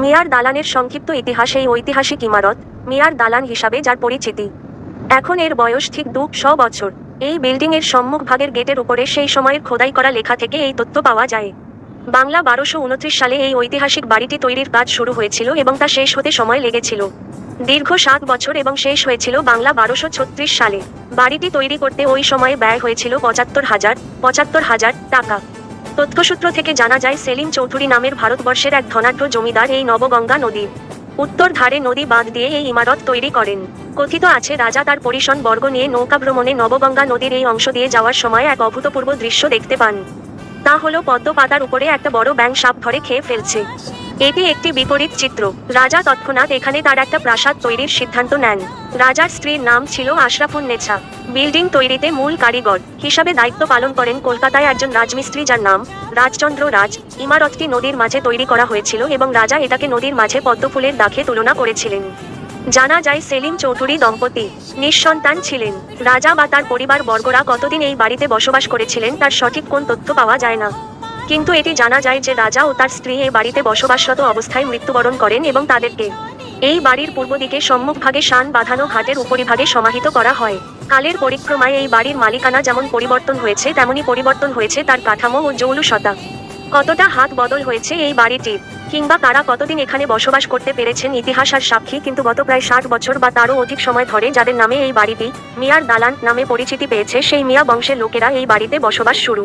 মিয়ার দালানের সংক্ষিপ্ত ইতিহাস। এই ঐতিহাসিক ইমারত মিয়ার দালান হিসাবে যার পরিচিতি। এখন এর বয়স ঠিক 200 বছর। এই বিল্ডিংয়ের সম্মুখভাগের গেটের উপরে সেই সময়ের খোদাই করা লেখা থেকে এই তথ্য পাওয়া যায়। বাংলা 1229 সালে এই ঐতিহাসিক বাড়িটি তৈরির কাজ শুরু হয়েছিল এবং তা শেষ হতে সময় লেগেছিল দীর্ঘ 7 বছর এবং শেষ হয়েছিল বাংলা 1236 সালে। বাড়িটি তৈরি করতে ওই সময়ে ব্যয় হয়েছিল 75,000 টাকা। তথ্যসূত্র থেকে জানা যায় সেলিম চৌধুরী নামের ভারতবর্ষের এক ধনাঢ্য জমিদার এই নবগঙ্গা নদীর উত্তর ধারে নদী বাঁধ দিয়ে এই ইমারত তৈরি করেন। কথিত আছে রাজা তার পরিষদ বর্গ নিয়ে নৌকাভ্রমণে নবগঙ্গা নদীর এই অংশ দিয়ে যাওয়ার সময় এক অভূতপূর্ব দৃশ্য দেখতে পান। তা হলো পদ্ম পাতার উপরে একটা বড় ব্যাঙ সাপ ধরে খেয়ে ফেলছে। এটি একটি বিপরীত চিত্র। রাজা তৎক্ষণাৎ এখানে তার একটা প্রাসাদ তৈরির সিদ্ধান্ত নেন। রাজার স্ত্রীর নাম ছিল আশরাফুন্নেছা। বিল্ডিং তৈরিতে মূল কারিগর হিসাবে দায়িত্ব পালন করেন কলকাতায় একজন রাজমিস্ত্রি যার নাম রাজচন্দ্র রাজ। ইমারতটি নদীর মাঝে তৈরি করা হয়েছিল এবং রাজা এটাকে নদীর মাঝে পদ্মফুলের দাখে তুলনা করেছিলেন। জানা যায় সেলিম চৌধুরী দম্পতি নিঃসন্তান ছিলেন। রাজা বা তার পরিবার বর্গরা কতদিন এই বাড়িতে বসবাস করেছিলেন তার সঠিক কোন তথ্য পাওয়া যায় না, কিন্তু এটি জানা যায় যে রাজা ও তার স্ত্রী এই বাড়িতে বসবাসরত অবস্থায় মৃত্যুবরণ করেন এবং তাদেরকে এই বাড়ির পূর্ব দিকে সম্মুখভাগে শান বাঁধানো ঘাটের উপরিভাগে সমাহিত করা হয়। কালের পরিক্রমায় এই বাড়ির মালিকানা যেমন পরিবর্তন হয়েছে তেমনি পরিবর্তন হয়েছে তার কাঠামো ও জৌলুসতা। কতটা হাত বদল হয়েছে এই বাড়িটির, কিংবা কারা কতদিন এখানে বসবাস করতে পেরেছেন ইতিহাস আর সাক্ষী। কিন্তু গত প্রায় 60 বছর বা তারও অধিক সময় ধরে যাদের নামে এই বাড়িটি মিয়ার দালান নামে পরিচিতি পেয়েছে সেই মিয়া বংশের লোকেরা এই বাড়িতে বসবাস শুরু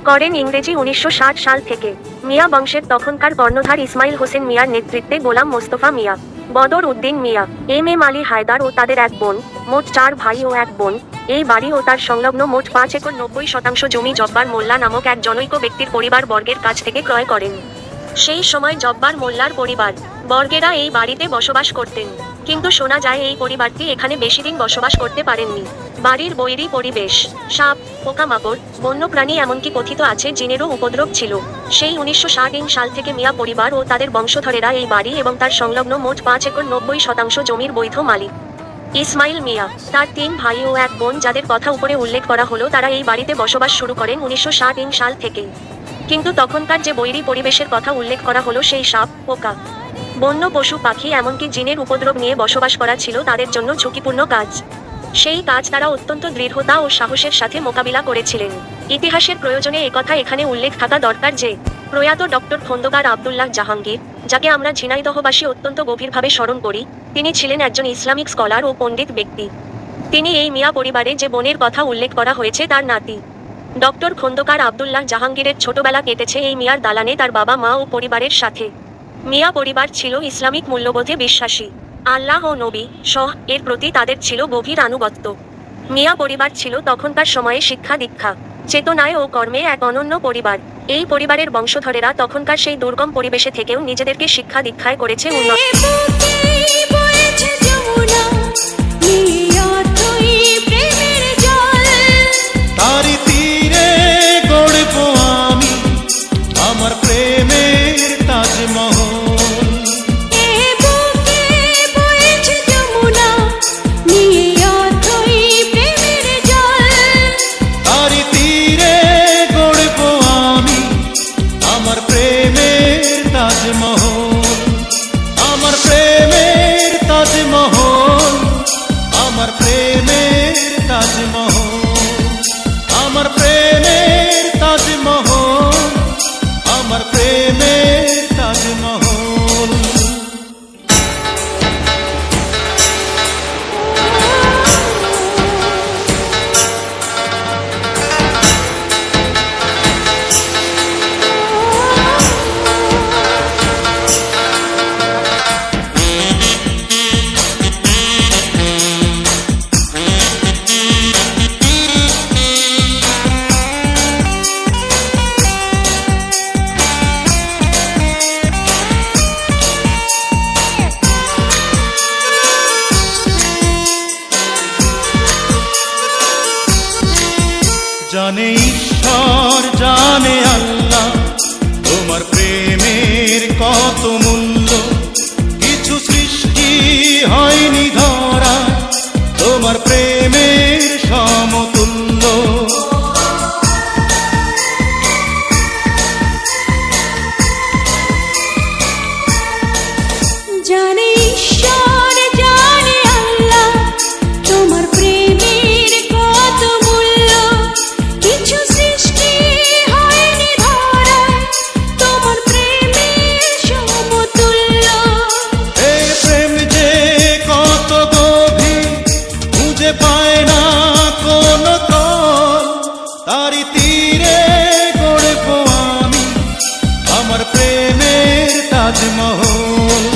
করেন ইংরেজি 1960 সাল থেকে। মিয়া বংশের তখনকার কর্ণধার ইসমাইল হোসেন মিয়ার নেতৃত্বে গোলাম মোস্তফা মিয়া, বদর উদ্দিন মিয়া, এম আলী হায়দার ও তাদের এক বোন, মোট 4 ভাই ও এক বোন এই বাড়ি ও তার সংলগ্ন মোট 5 একর 90% জমি জব্বার মোল্লা নামক এক জনৈক ব্যক্তির পরিবার বর্গের কাছ থেকে ক্রয় করেন। সেই সময় জব্বার মোল্লার পরিবার বর্গেরা এই বাড়িতে বসবাস করতেন, কিন্তু শোনা যায় এই পরিবারটি এখানে বেশি দিন বসবাস করতে পারেননি। বাড়ির বৈরী পরিবেশ, সাপ, পোকামাকড়, বন্যপ্রাণী এমনকি কথিত আছে জিনেরও উপদ্রব ছিল। সেই 1960 সাল থেকে মিয়া পরিবার ও তাদের বংশধরেরা এই বাড়ি এবং তার সংলগ্ন মোট 5 একর 90% জমির বৈধ মালিক। ইসমাইল মিয়া, তার 3 ভাই ও এক বোন যাদের কথা উপরে উল্লেখ করা হলো তারা এই বাড়িতে বসবাস শুরু করেন 1960 সাল থেকেই। কিন্তু তখনকার যে বৈরী পরিবেশের কথা উল্লেখ করা হলো সেই সাপ, পোকা, বন্য পশু পাখি এমনকি জিনের উপদ্রব নিয়ে বসবাস করা ছিল তাদের জন্য ঝুঁকিপূর্ণ কাজ। সেই কাজ তারা অত্যন্ত দৃঢ়তা ও সাহসের সাথে মোকাবিলা করেছিলেন। ইতিহাসের প্রয়োজনে একথা এখানে উল্লেখ থাকা দরকার যে প্রয়াত ডক্টর খন্দকার আব্দুল্লাহ জাহাঙ্গীর, যাকে আমরা ঝিনাইদহবাসী অত্যন্ত গভীরভাবে স্মরণ করি, তিনি ছিলেন একজন ইসলামিক স্কলার ও পণ্ডিত ব্যক্তি। তিনি এই মিয়া পরিবারে যে বোনের কথা উল্লেখ করা হয়েছে তার নাতি। ডক্টর খন্দকার আব্দুল্লাহ জাহাঙ্গীরের ছোটবেলা কেটেছে এই মিয়ার দালানে তার বাবা মা ও পরিবারের সাথে। মিয়া পরিবার ছিল ইসলামিক মূল্যবোধে বিশ্বাসী। আল্লাহ ও নবী সহ এর প্রতি তাদের ছিল গভীর আনুগত্য। মিয়া পরিবার ছিল তখনকার সময়ে শিক্ষা দীক্ষা, চেতনায় ও কর্মে এক অনন্য পরিবার। এই পরিবারের বংশধরেরা তখনকার সেই দুর্গম পরিবেশে থেকেও নিজেদেরকে শিক্ষা দীক্ষায় করেছে উন্নত। তাজমহল।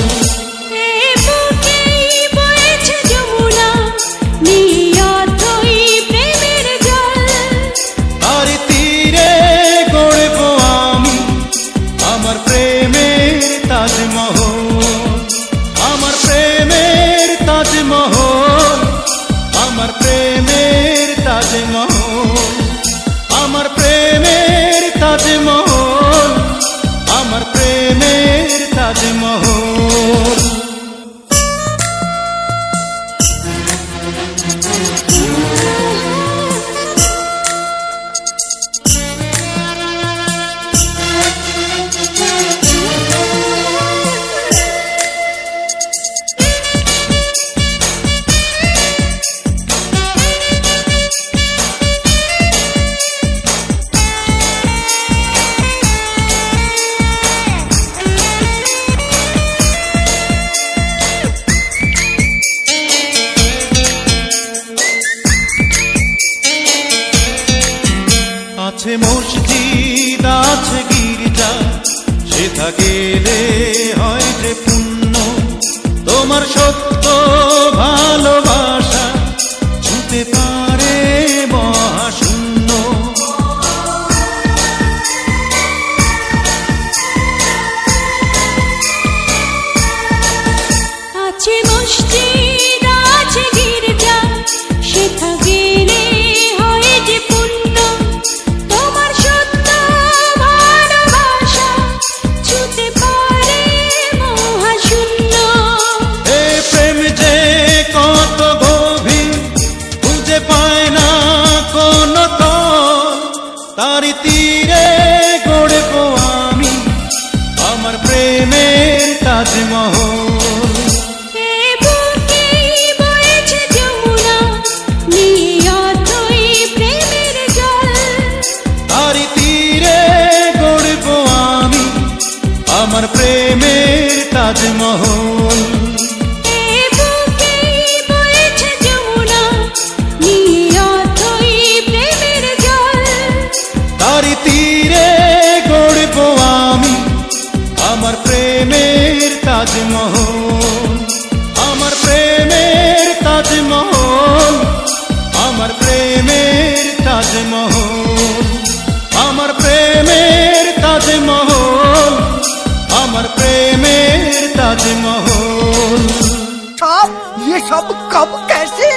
আর তীরে গড়ব আমি আমার প্রেমের তাজমহল, আমার প্রেমের তাজমহল, আমার প্রেমের তাজমহল, আমার প্রেমের তাজমহল, আমার প্রেমের তাজমহল। আছে মসজিদ আছে গির্জা, সেথা গেলে হয় যে পুণ্য, তোমার সত্য ভালোবাসা ছুঁতে পারে মহাশূন্য। আছে মসজিদ আছে গির্জা, সেথা গেলে হয় যে পুণ্য, তোমার সত্য ভালোবাসা ছুঁতে পারে মহাশূন্য। এ প্রেম যে কত গভীর খুঁজে পায় না কোনো তল, তারি তীরে গড়ব আমি আমার প্রেমের তাজমহল। আমার প্রেমের তাজমহল। তারি তীরে গড়ব আমি আমার প্রেমের তাজমহল, আমার প্রেমের তাজমহল, আমার প্রেমের তাজমহল, আমার প্রেমের তাজমহল, আমার প্रेमेर ताजमहल। साहब ये सब कब कैसे?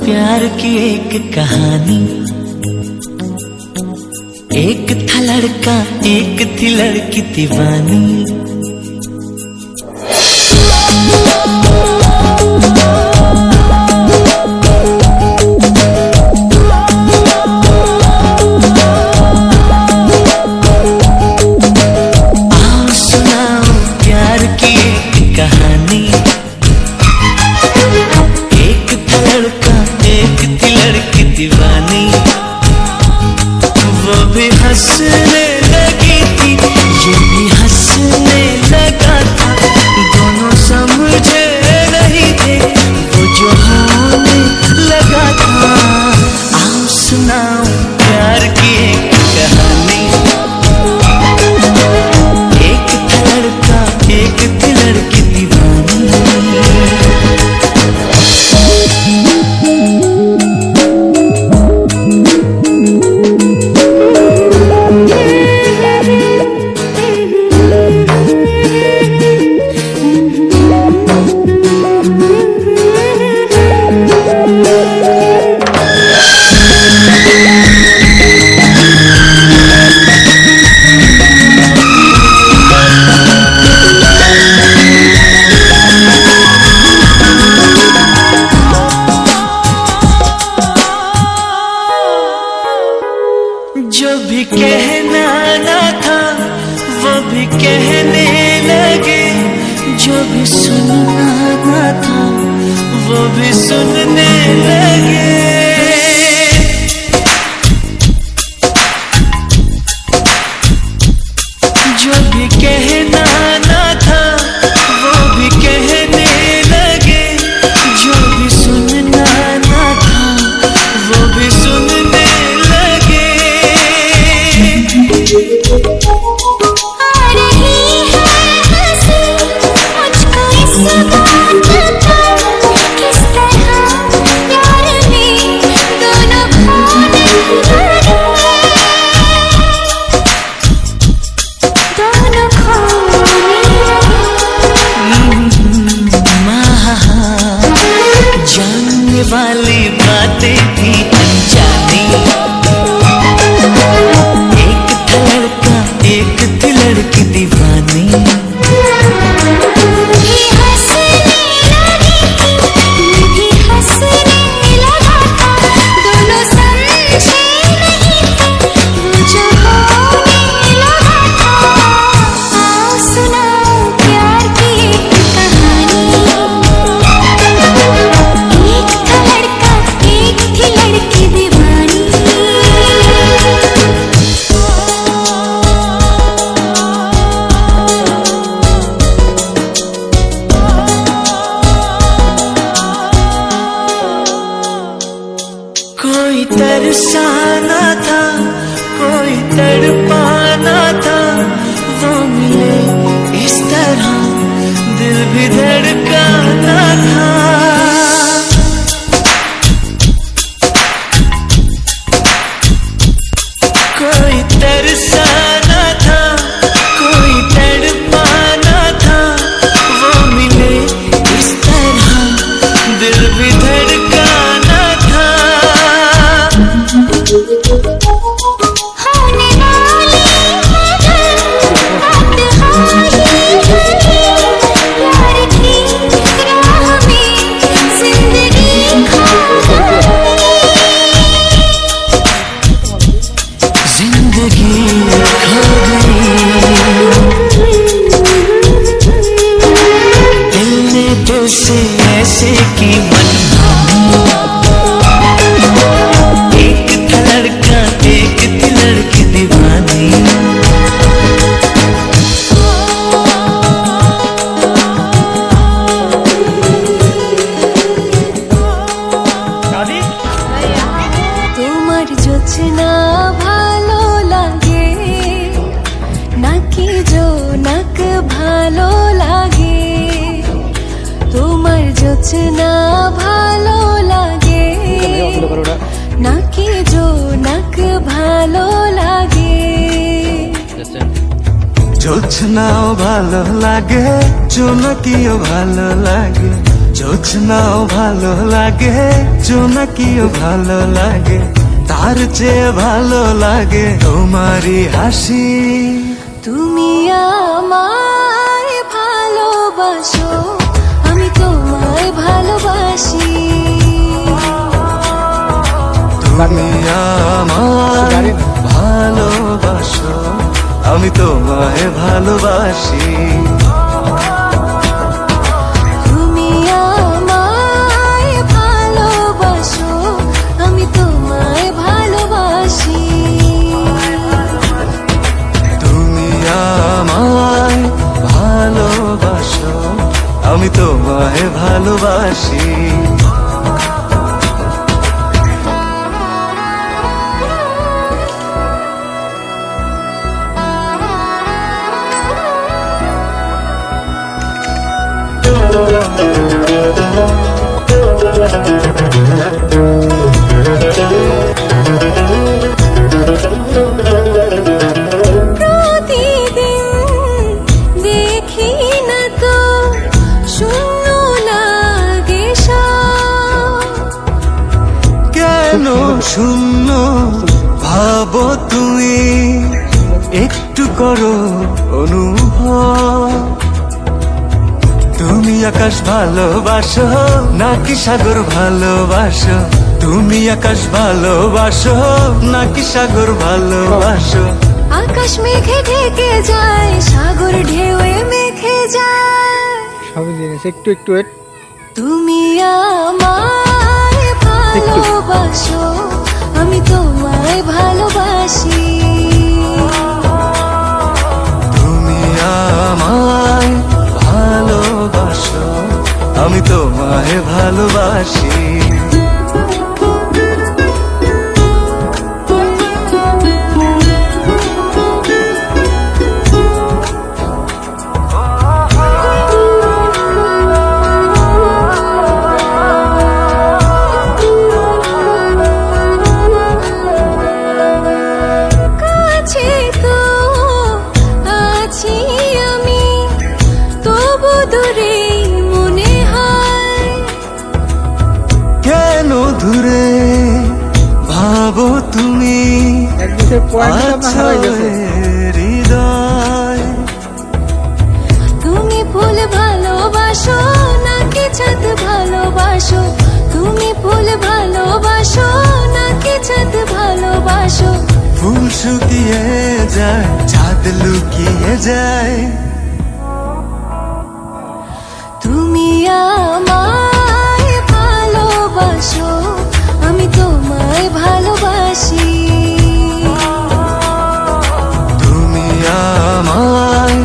प्यार की एक कहानी, एक था लड़का एक थी लड़की दीवानी। आओ सुनाओ प्यार की एक कहानी, एक था लड़का एक थी लड़की दीवानी। वो भी हंसने लगी थी ये भी हंसने लगा था, दोनों समझे नहीं थे वो जो होने लगा था। आओ सुनाओ प्यार की एक कहानी, एक था लड़का एक थी लड़की दीवानी। सुनना ना था वो भी सुनने लगे। जो भी कहना ना था वो भी कहने लगे। जो भी सुनना ना था वो भी सुनने लगे। आ रही है हंसी मुझको इस बात पर, किस तरह प्यार में दोनों खोने लगे, दोनों खोने लगे। जानने वाली बातें थी अनजानी। एक था लड़का एक थी लड़की दीवानी। भी हंसने लगी थी, मैं भी हंसने लगा था, दोनों समझे नहीं थे वो जो होने लगा था। आओ सुनाओ प्यार की एक कहानी। एक था लड़का एक थी लड़की दीवानी। कोई तरसाना था कोई तड़पाना था, वो मिले इस तरह दिल भी धड़काना था। कोई तरसाना था कोई तड़पाना था, वो मिले इस तरह दिल भी धड़काना था। होने वाली है बात हारी प्यार की राह में जिंदगी खो गई। जिंदगी खो गई। दिल ने दिल से ऐसे की मनमानी। एक था लड़का एक थी लड़की दीवानी। তোমার জোছনা ভালো লাগে নাকি জোনাক ভালো লাগে? তোমার জোছনা ভালো লাগে নাকি জোনাক ভালো লাগে? জোছনাও ভালো লাগে জোনাকিও ভালো লাগে। জোছনাও ভালো লাগে জোনাকিও ভালো লাগে। তার চেয়ে ভালো লাগে তোমারই হাসি। তুমি আমায় ভালোবাসো আমি তোমায় ভালোবাসি। তুমি আমায় ভালোবাসো আমি তোমায় ভালোবাসি। তুমি আমায় ভালোবাসো আমি তোমায় ভালোবাসি। তুমি আমায় ভালোবাসো আমি তোমায় ভালোবাসি। প্রতিদিন দেখি না তো শূন্য লাগে সব। কেন শূন্য ভাবো তুমি একটু করো অনুভব। তুমি আকাশ ভালোবাসো নাকি সাগর ভালোবাসো? তুমি আকাশ ভালোবাসো নাকি সাগর ভালোবাসো? আকাশ মেঘে ঢেকে যায় সাগর ঢেউয়ে মেখে যায়। সব জিনিস একটু একটু wait। তুমি আমায় ভালোবাসো, আমি তোমায় ভালোবাসি। তুমি আমায় ভালোবাসো, আমি তোমায় ভালোবাসি। কাছে তো আছি আমি, তবু দূরে মনে হয়। কেন দূরে ভাবো তুমি, একদিকে পয়েন্ট না আছো হয়ে গেছে। হৃদয়। তুমি ফুল ভালোবাসো নাকি ছাদ ভালোবাসো, তুমি ফুল ভালোবাসো নাকি ছাদ ভালোবাসো। ফুল শুকিয়ে যায়, চাঁদ লুকিয়ে যায়। তুমি আমায় ভালোবাসো, আমি তোমায় ভালোবাসি। তুমি আমায়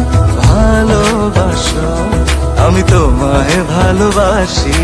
ভালোবাসো, আমি তোমায় ভালোবাসি।